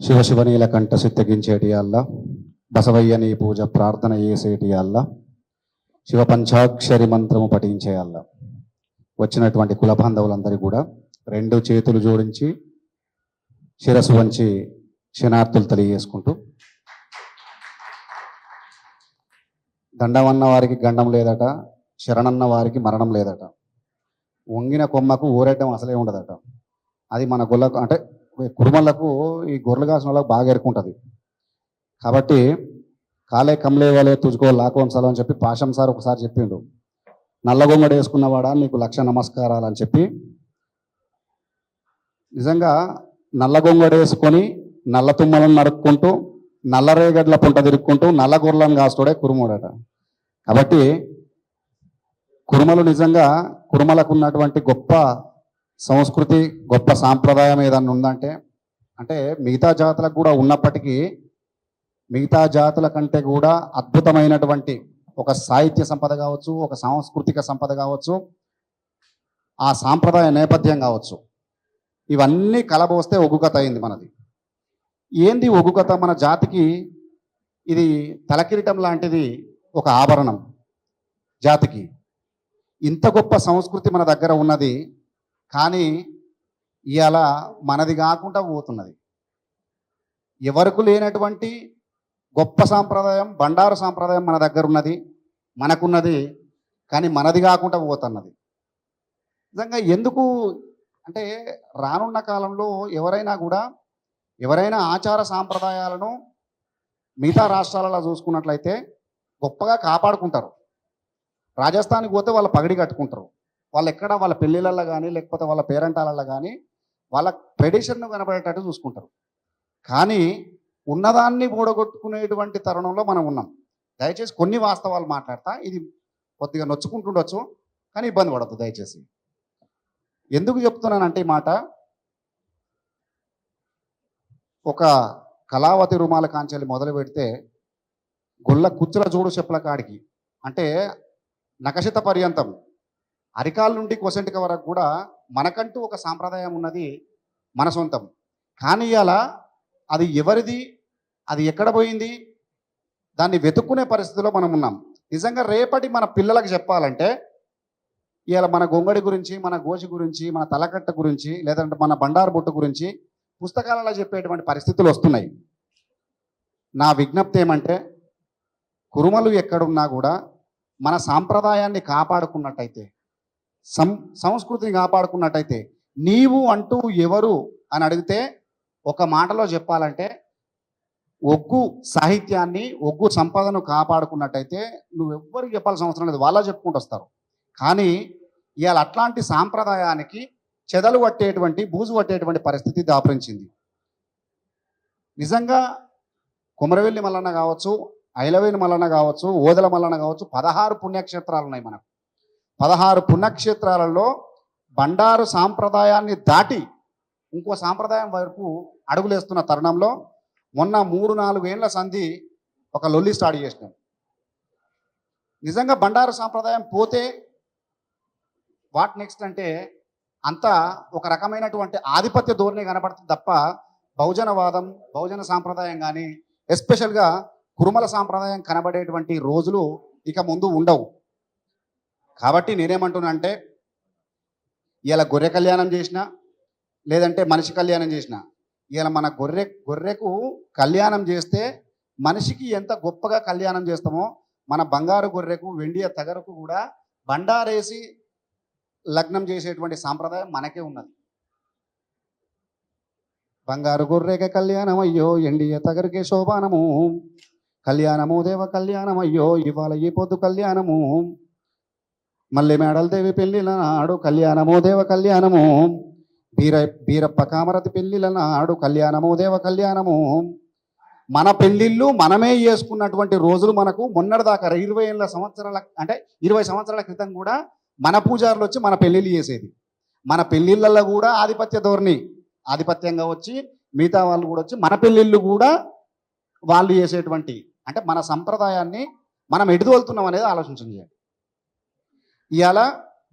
శివశివనీల కంఠ సిద్ధగించేటి అల్ల బసవయ్యని పూజ ప్రార్థన చేసేటి అల్ల శివ పంచాక్షరి మంత్రము పఠించే అల్ల. వచ్చినటువంటి కుల బాంధవులందరికీ కూడా రెండు చేతులు జోడించి శిరస్సు వంచి క్షణార్థులు తెలియజేసుకుంటూ, దండమన్న వారికి గండం లేదట, శరణన్న వారికి మరణం లేదట, వంగిన కొమ్మకు ఊరెడ్డం అసలే ఉండదట. అది మన గొల్లకు అంటే కురుమలకు ఈ గొర్రెలు కాసిన వాళ్ళకి బాగా ఎరుకుంటుంది. కాబట్టి కాలే కమ్లే వాళ్ళే తుజుకో లాకోన్సాలు అని చెప్పి పాషం సార్ ఒకసారి చెప్పిండు, నల్లగొంగడు వేసుకున్నవాడా నీకు 1,00,000 నమస్కారాలు అని చెప్పి. నిజంగా నల్లగొంగడు వేసుకొని నల్ల తుమ్మలను నరుక్కుంటూ నల్లరేగడ్ల పుంట తిరుక్కుంటూ నల్ల గొర్రెలను కాస్తుడే కురుముడట. కాబట్టి కురుమలు నిజంగా కురుమలకు ఉన్నటువంటి గొప్ప సంస్కృతి, గొప్ప సాంప్రదాయం ఏదన్నా ఉందంటే, అంటే మిగతా జాతులకు కూడా ఉన్నప్పటికీ మిగతా జాతుల కంటే కూడా అద్భుతమైనటువంటి ఒక సాహిత్య సంపద కావచ్చు, ఒక సాంస్కృతిక సంపద కావచ్చు, ఆ సాంప్రదాయ నేపథ్యం కావచ్చు, ఇవన్నీ కలబోస్తే ఒగ్గు కథ అయింది మనది. ఏంది ఒగ్గు కథ? మన జాతికి ఇది తలకిరీటం లాంటిది, ఒక ఆభరణం. జాతికి ఇంత గొప్ప సంస్కృతి మన దగ్గర ఉన్నది, కానీ ఇవాళ మనది కాకుండా పోతున్నది. ఎవరికి లేనటువంటి గొప్ప సాంప్రదాయం, బండారు సాంప్రదాయం మన దగ్గర ఉన్నది, మనకున్నది, కానీ మనది కాకుండా పోతున్నది. నిజంగా ఎందుకు అంటే, రానున్న కాలంలో ఎవరైనా ఆచార సాంప్రదాయాలను మిగతా రాష్ట్రాలలో చూసుకున్నట్లయితే గొప్పగా కాపాడుకుంటారు. రాజస్థాన్కి పోతే వాళ్ళ పగడి కట్టుకుంటారు, వాళ్ళు ఎక్కడ వాళ్ళ పెళ్ళిళ్ళల్లో కానీ లేకపోతే వాళ్ళ పేరెంటాలలో కానీ వాళ్ళ ట్రెడిషన్ను కనబడేటట్టు చూసుకుంటారు. కానీ ఉన్నదాన్ని కూడగొట్టుకునేటువంటి తరుణంలో మనం ఉన్నాం. దయచేసి కొన్ని వాస్తవాలు మాట్లాడతా, ఇది కొద్దిగా నొచ్చుకుంటుండొచ్చు కానీ ఇబ్బంది పడద్దు దయచేసి. ఎందుకు చెప్తున్నానంటే ఈ మాట, ఒక కళావతి రుమాల కాంచెల్లి మొదలు పెడితే గుళ్ళ కుచ్చుల జోడు చెప్పుల కాడికి, అంటే నకశిత పర్యంతం అరికాల నుండి కొసెంటిక వరకు కూడా మనకంటూ ఒక సాంప్రదాయం ఉన్నది, మన సొంతం. కానీ అలా అది ఎవరిది, అది ఎక్కడ పోయింది, దాన్ని వెతుక్కునే పరిస్థితిలో మనం ఉన్నాం. నిజంగా రేపటి మన పిల్లలకు చెప్పాలంటే ఇవాళ మన గొంగడి గురించి, మన గోచి గురించి, మన తలకట్ట గురించి, లేదంటే మన బండారు బొట్టు గురించి పుస్తకాలలో చెప్పేటువంటి పరిస్థితులు వస్తున్నాయి. నా విజ్ఞప్తి ఏమంటే, కురుమలు ఎక్కడున్నా కూడా మన సాంప్రదాయాన్ని కాపాడుకున్నట్టయితే, సంస్కృతిని కాపాడుకున్నట్టయితే, నీవు అంటూ ఎవరు అని అడిగితే ఒక మాటలో చెప్పాలంటే, ఒగ్గు సాహిత్యాన్ని, ఒగ్గు సంపదను కాపాడుకున్నట్టయితే నువ్వెవ్వరికి చెప్పాల్సిన అవసరం లేదు, వాళ్ళ చెప్పుకుంటూ వస్తారు. కానీ ఇవాళ అట్లాంటి సాంప్రదాయానికి చెదలు పట్టేటువంటి, బూజు పట్టేటువంటి పరిస్థితి దాపరించింది. నిజంగా కుమరవెల్లి మల్లన్న కావచ్చు, ఐలవేని మల్లన్న కావచ్చు, ఓదల మల్లన్న కావచ్చు, 16 పుణ్యక్షేత్రాలు ఉన్నాయి మనకు. 16 పుణ్యక్షేత్రాలలో బండారు సాంప్రదాయాన్ని దాటి ఇంకో సాంప్రదాయం వైపు అడుగులేస్తున్న తరుణంలో మొన్న 3-4 ఏళ్ల సంధి ఒక లొల్లి స్టార్ట్ చేసినాం. నిజంగా బండారు సాంప్రదాయం పోతే వాట్ నెక్స్ట్ అంటే అంతా ఒక రకమైనటువంటి ఆధిపత్య ధోరణి కనబడుతుంది తప్ప బహుజనవాదం, బహుజన సాంప్రదాయం కానీ ఎస్పెషల్గా కురుమల సాంప్రదాయం కనబడేటువంటి రోజులు ఇక ముందు ఉండవు. కాబట్టి నేనేమంటున్నా అంటే, ఇలా గొర్రె కళ్యాణం చేసినా లేదంటే మనిషి కళ్యాణం చేసినా, ఇలా మన గొర్రెకు కళ్యాణం చేస్తే మనిషికి ఎంత గొప్పగా కళ్యాణం చేస్తామో, మన బంగారు గొర్రెకు, వెండియ తగరకు కూడా బండారేసి లగ్నం చేసేటువంటి సాంప్రదాయం మనకే ఉన్నది. బంగారు గొర్రెకే కళ్యాణం అయ్యో, ఎండియ తగరికే శోభానము, కళ్యాణము దేవ కళ్యాణం అయ్యో, ఇవాళ ఈ పొద్దు కళ్యాణము, మళ్ళీ మేడలదేవి పెళ్లిల నాడు కళ్యాణమో దేవ కళ్యాణము, బీరప్ప కామరతి పెళ్లిల నాడు కళ్యాణమో దేవ కళ్యాణము. మన పెళ్లిళ్ళు మనమే చేసుకున్నటువంటి రోజులు మనకు మొన్నటిదాకా 20 సంవత్సరాల క్రితం కూడా మన పూజారులు వచ్చి మన పెళ్లిళ్ళు చేసేది. మన పెళ్లిళ్ళల్లో కూడా ఆధిపత్యంగా వచ్చి మిగతా వాళ్ళు కూడా వచ్చి మన పెళ్లిళ్ళు కూడా వాళ్ళు చేసేటువంటి, అంటే మన సంప్రదాయాన్ని మనం ఎటుదోలుతున్నాం అనేది ఆలోచించండి. ఇవాళ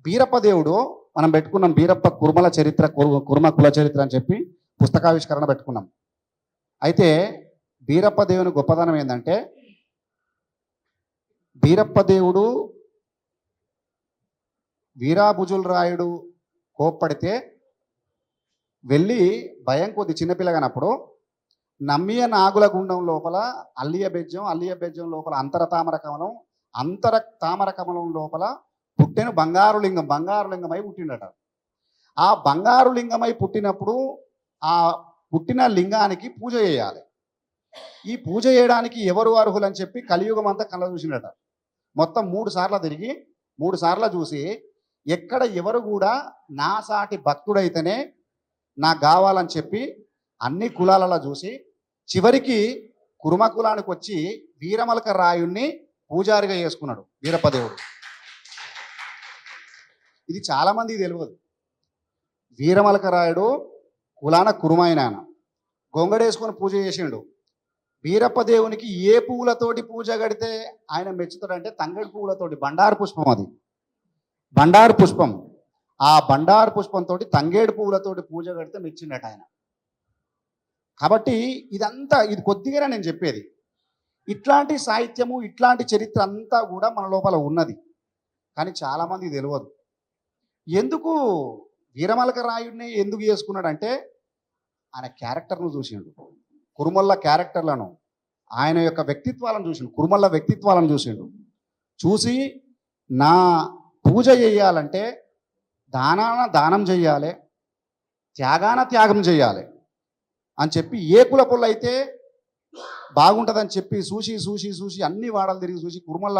బీరప్ప దేవుడు మనం పెట్టుకున్నాం, బీరప్ప కురుమల చరిత్ర, కురుమ కుల చరిత్ర అని చెప్పి పుస్తకావిష్కరణ పెట్టుకున్నాం. అయితే బీరప్ప దేవుని గొప్పదనం ఏంటంటే, బీరప్ప దేవుడు వీరాభుజుల రాయుడు కోప్పడితే వెళ్ళి భయం కొద్ది చిన్నపిల్లగానప్పుడు నమ్మియ నాగుల గుండం లోపల అల్లియ బెజ్జం లోపల అంతర తామర కమలం లోపల పుట్టెను బంగారు లింగమై పుట్టిండట. ఆ బంగారు లింగమై పుట్టినప్పుడు ఆ పుట్టిన లింగానికి పూజ చేయాలి. ఈ పూజ చేయడానికి ఎవరు అర్హులని చెప్పి కలియుగం అంతా కళ్ళ చూసిండట. మొత్తం 3 సార్లు తిరిగి 3 సార్లు చూసి ఎక్కడ ఎవరు కూడా నా సాటి భక్తుడైతేనే నాకు కావాలని చెప్పి అన్ని కులాలలో చూసి చివరికి కురుమ కులానికి వచ్చి వీరమలక రాయుణ్ణి పూజారిగా చేసుకున్నాడు వీరప్పదేవుడు. ఇది చాలామందికి తెలియదు. వీరమలక రాయుడు కులాన కురుమైన ఆయన గొంగడేసుకొని పూజ చేసిండు. వీరప్ప దేవునికి ఏ పువ్వులతోటి పూజ కడితే ఆయన మెచ్చుతాడంటే తంగడి పువ్వులతోటి, బండారు పుష్పం, అది బండారు పుష్పం. ఆ బండారు పుష్పంతో తంగేడు పువ్వులతోటి పూజ కడితే మెచ్చిండట ఆయన. కాబట్టి ఇది కొద్దిగానే నేను చెప్పేది. ఇట్లాంటి సాహిత్యము, ఇట్లాంటి చరిత్ర అంతా కూడా మన లోపల ఉన్నది, కానీ చాలామంది తెలియదు. ఎందుకు వీరమలక రాయుడిని ఎందుకు చేసుకున్నాడంటే ఆయన క్యారెక్టర్ను చూసిండు, కురుమల్ల క్యారెక్టర్లను, ఆయన యొక్క వ్యక్తిత్వాలను చూసిండు, కురుమల్ల వ్యక్తిత్వాలను చూసిండు. చూసి నా పూజ చేయాలంటే దానం చెయ్యాలి, త్యాగం చేయాలి అని చెప్పి ఏ కుల పొల్ల అయితే బాగుంటుందని చెప్పి చూసి అన్ని వాడలు తిరిగి చూసి కురుమల్ల